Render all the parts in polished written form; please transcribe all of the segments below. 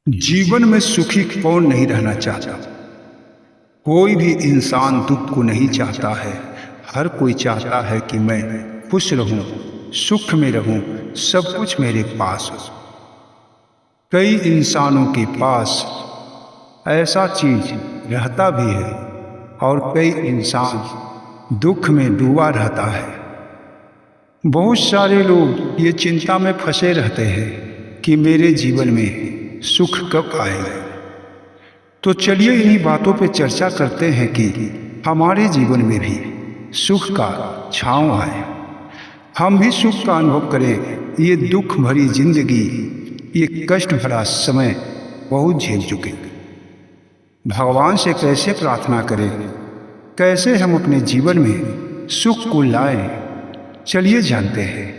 जीवन में सुखी कौन नहीं रहना चाहता। कोई भी इंसान दुख को नहीं चाहता है। हर कोई चाहता है कि मैं खुश रहूं, सुख में रहूं, सब कुछ मेरे पास हो। कई इंसानों के पास ऐसा चीज रहता भी है और कई इंसान दुख में डूबा रहता है। बहुत सारे लोग ये चिंता में फंसे रहते हैं कि मेरे जीवन में सुख कब आएगा। तो चलिए इन्हीं बातों पे चर्चा करते हैं कि हमारे जीवन में भी सुख का छांव आए, हम भी सुख का अनुभव करें। ये दुख भरी जिंदगी, ये कष्ट भरा समय बहुत झेल चुके। भगवान से कैसे प्रार्थना करें, कैसे हम अपने जीवन में सुख को लाएं, चलिए जानते हैं।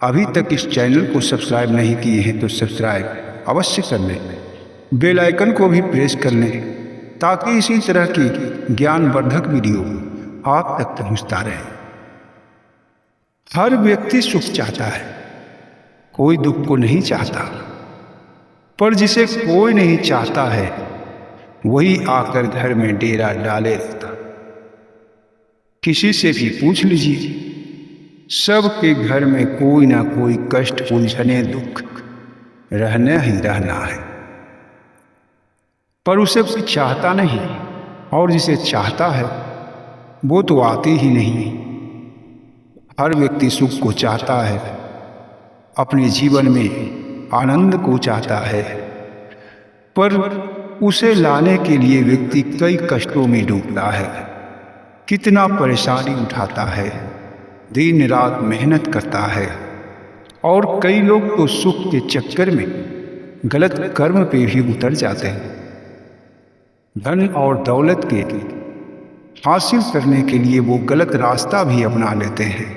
अभी तक इस चैनल को सब्सक्राइब नहीं किए हैं तो सब्सक्राइब अवश्य कर लें, बेल आइकन को भी प्रेस कर लें ताकि इसी तरह की ज्ञानवर्धक वीडियो आप तक पहुंचता रहे। हर व्यक्ति सुख चाहता है, कोई दुख को नहीं चाहता, पर जिसे कोई नहीं चाहता है वही आकर घर में डेरा डाले रहता। किसी से भी पूछ लीजिए, सबके घर में कोई ना कोई कष्ट, उलझने, दुख रहना ही रहना है। पर उसे चाहता नहीं, और जिसे चाहता है वो तो आती ही नहीं। हर व्यक्ति सुख को चाहता है, अपने जीवन में आनंद को चाहता है, पर उसे लाने के लिए व्यक्ति कई कष्टों में डूबता है, कितना परेशानी उठाता है, दिन रात मेहनत करता है। और कई लोग तो सुख के चक्कर में गलत कर्म पे भी उतर जाते हैं। धन और दौलत के हासिल करने के लिए वो गलत रास्ता भी अपना लेते हैं,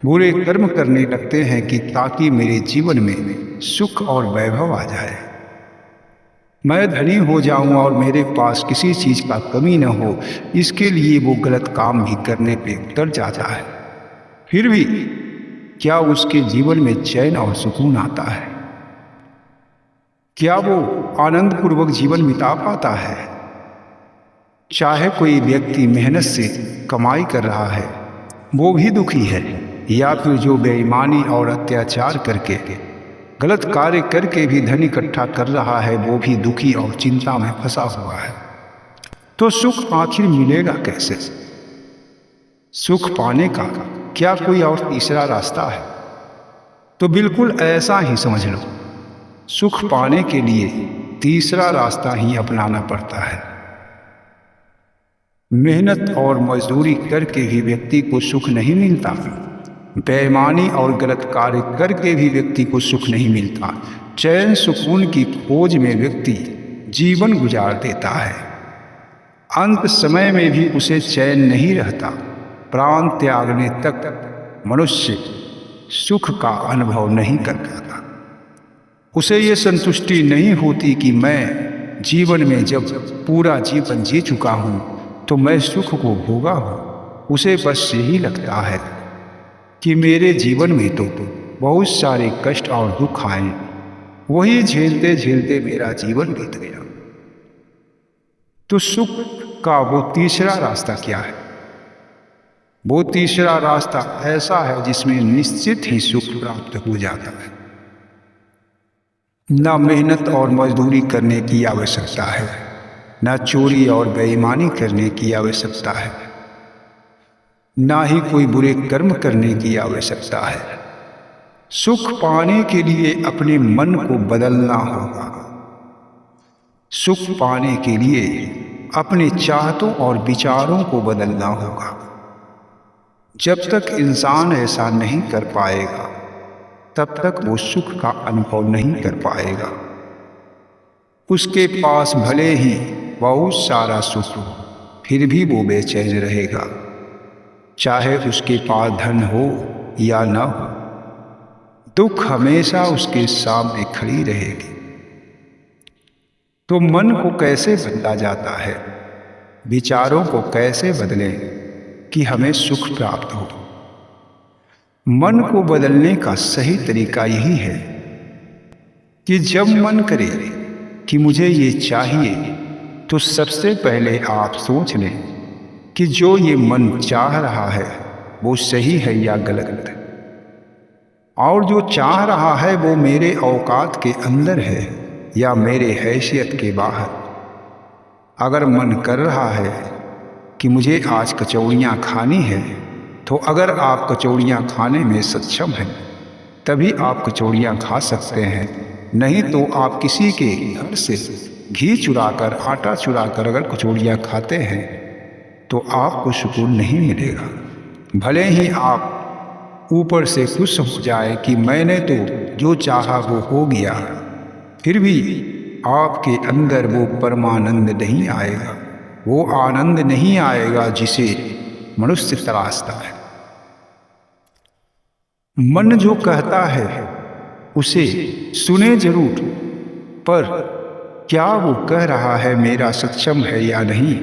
बुरे कर्म करने लगते हैं कि ताकि मेरे जीवन में सुख और वैभव आ जाए, मैं धनी हो जाऊं और मेरे पास किसी चीज का कमी न हो। इसके लिए वो गलत काम भी करने पे उतर जाता है। फिर भी क्या उसके जीवन में चैन और सुकून आता है? क्या वो आनंद पूर्वक जीवन बिता पाता है? चाहे कोई व्यक्ति मेहनत से कमाई कर रहा है वो भी दुखी है, या फिर जो बेईमानी और अत्याचार करके, गलत कार्य करके भी धन इकट्ठा कर रहा है वो भी दुखी और चिंता में फंसा हुआ है। तो सुख आखिर मिलेगा कैसे? सुख पाने का क्या कोई और तीसरा रास्ता है? तो बिल्कुल ऐसा ही समझ लो, सुख पाने के लिए तीसरा रास्ता ही अपनाना पड़ता है। मेहनत और मजदूरी करके भी व्यक्ति को सुख नहीं मिलता, बेईमानी और गलत कार्य करके भी व्यक्ति को सुख नहीं मिलता। चैन सुकून की खोज में व्यक्ति जीवन गुजार देता है, अंत समय में भी उसे चैन नहीं रहता। प्राण त्यागने तक मनुष्य सुख का अनुभव नहीं कर पाता। उसे ये संतुष्टि नहीं होती कि मैं जीवन में जब पूरा जीवन जी चुका हूँ तो मैं सुख को भोगा हूँ। उसे बस यही लगता है कि मेरे जीवन में तो बहुत सारे कष्ट और दुख आए, वही झेलते झेलते मेरा जीवन बीत गया। तो सुख का वो तीसरा रास्ता क्या है? वो तीसरा रास्ता ऐसा है जिसमें निश्चित ही सुख प्राप्त हो जाता है। ना मेहनत और मजदूरी करने की आवश्यकता है, ना चोरी और बेईमानी करने की आवश्यकता है, ना ही कोई बुरे कर्म करने की आवश्यकता है। सुख पाने के लिए अपने मन को बदलना होगा। सुख पाने के लिए अपने चाहतों और विचारों को बदलना होगा। जब तक इंसान ऐसा नहीं कर पाएगा तब तक वो सुख का अनुभव नहीं कर पाएगा। उसके पास भले ही बहुत सारा सुख हो फिर भी वो बेचैन रहेगा, चाहे उसके पास धन हो या न हो। दुख हमेशा उसके सामने खड़ी रहेगी। तो मन को कैसे बदला जाता है, विचारों को कैसे बदलें कि हमें सुख प्राप्त हो? मन को बदलने का सही तरीका यही है कि जब मन करे कि मुझे ये चाहिए तो सबसे पहले आप सोच लें कि जो ये मन चाह रहा है वो सही है या गलत है, और जो चाह रहा है वो मेरे औकात के अंदर है या मेरे हैसियत के बाहर। अगर मन कर रहा है कि मुझे आज कचौड़ियाँ खानी है, तो अगर आप कचौड़ियाँ खाने में सक्षम हैं तभी आप कचौड़ियाँ खा सकते हैं, नहीं तो आप किसी के घर से घी चुराकर, आटा चुराकर अगर कचौड़ियाँ खाते हैं तो आपको सुकून नहीं मिलेगा। भले ही आप ऊपर से खुश हो जाए कि मैंने तो जो चाहा वो हो गया, फिर भी आपके अंदर वो परमानंद नहीं आएगा, वो आनंद नहीं आएगा जिसे मनुष्य तलाशता है। मन जो कहता है उसे सुने जरूर, पर क्या वो कह रहा है मेरा सक्षम है या नहीं,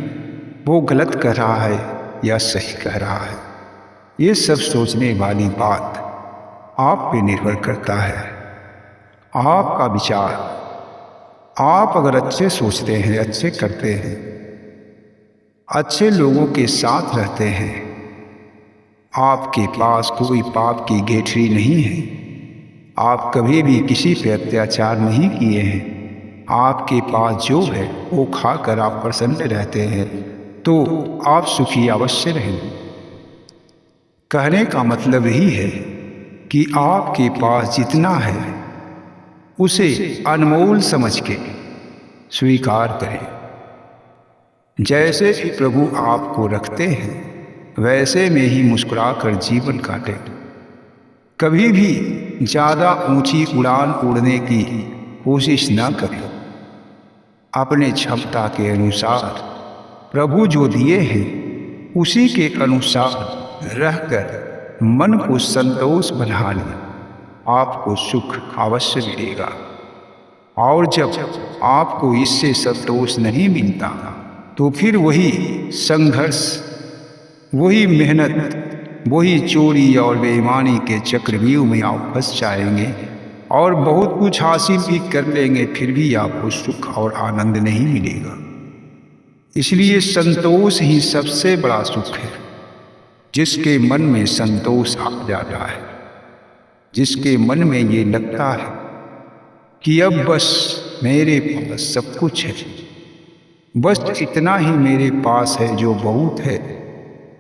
वो गलत कह रहा है या सही कह रहा है, ये सब सोचने वाली बात आप पे निर्भर करता है। आपका विचार, आप अगर अच्छे सोचते हैं, अच्छे करते हैं, अच्छे लोगों के साथ रहते हैं, आपके पास कोई पाप की गेठरी नहीं है, आप कभी भी किसी पे अत्याचार नहीं किए हैं, आपके पास जो है वो खाकर आप प्रसन्न रहते हैं, तो आप सुखी अवश्य रहेंगे। कहने का मतलब ही है कि आपके पास जितना है उसे अनमोल समझ के स्वीकार करें। जैसे ही प्रभु आपको रखते हैं वैसे में ही मुस्कुराकर जीवन काटें। कभी भी ज़्यादा ऊंची उड़ान उड़ने की कोशिश न करें। अपने क्षमता के अनुसार प्रभु जो दिए हैं उसी के अनुसार रहकर मन को संतोष बना लें, आपको सुख अवश्य मिलेगा। और जब आपको इससे संतोष नहीं मिलता तो फिर वही संघर्ष, वही मेहनत, वही चोरी और बेईमानी के चक्रव्यूह में आप फंस जाएंगे और बहुत कुछ हासिल भी कर लेंगे, फिर भी आपको सुख और आनंद नहीं मिलेगा। इसलिए संतोष ही सबसे बड़ा सुख है। जिसके मन में संतोष आ जाता है, जिसके मन में ये लगता है कि अब बस मेरे पास सब कुछ है, बस इतना ही मेरे पास है जो बहुत है,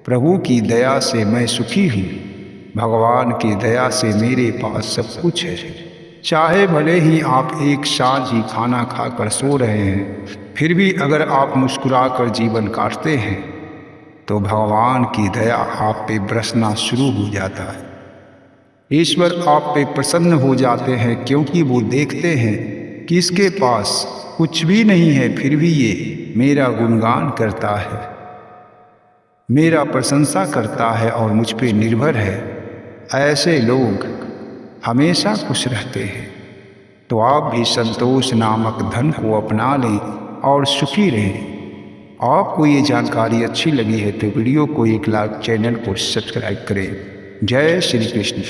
प्रभु की दया से मैं सुखी हूँ, भगवान की दया से मेरे पास सब कुछ है। चाहे भले ही आप एक सांझ ही खाना खाकर सो रहे हैं, फिर भी अगर आप मुस्कुराकर जीवन काटते हैं तो भगवान की दया आप पे बरसना शुरू हो जाता है। ईश्वर आप पे प्रसन्न हो जाते हैं, क्योंकि वो देखते हैं कि इसके पास कुछ भी नहीं है, फिर भी ये मेरा गुणगान करता है, मेरा प्रशंसा करता है और मुझ पे निर्भर है। ऐसे लोग हमेशा खुश रहते हैं। तो आप भी संतोष नामक धन को अपना लें और सुखी रहें। आपको ये जानकारी अच्छी लगी है तो वीडियो को एक लाइक, चैनल को सब्सक्राइब करें। जय श्री कृष्ण।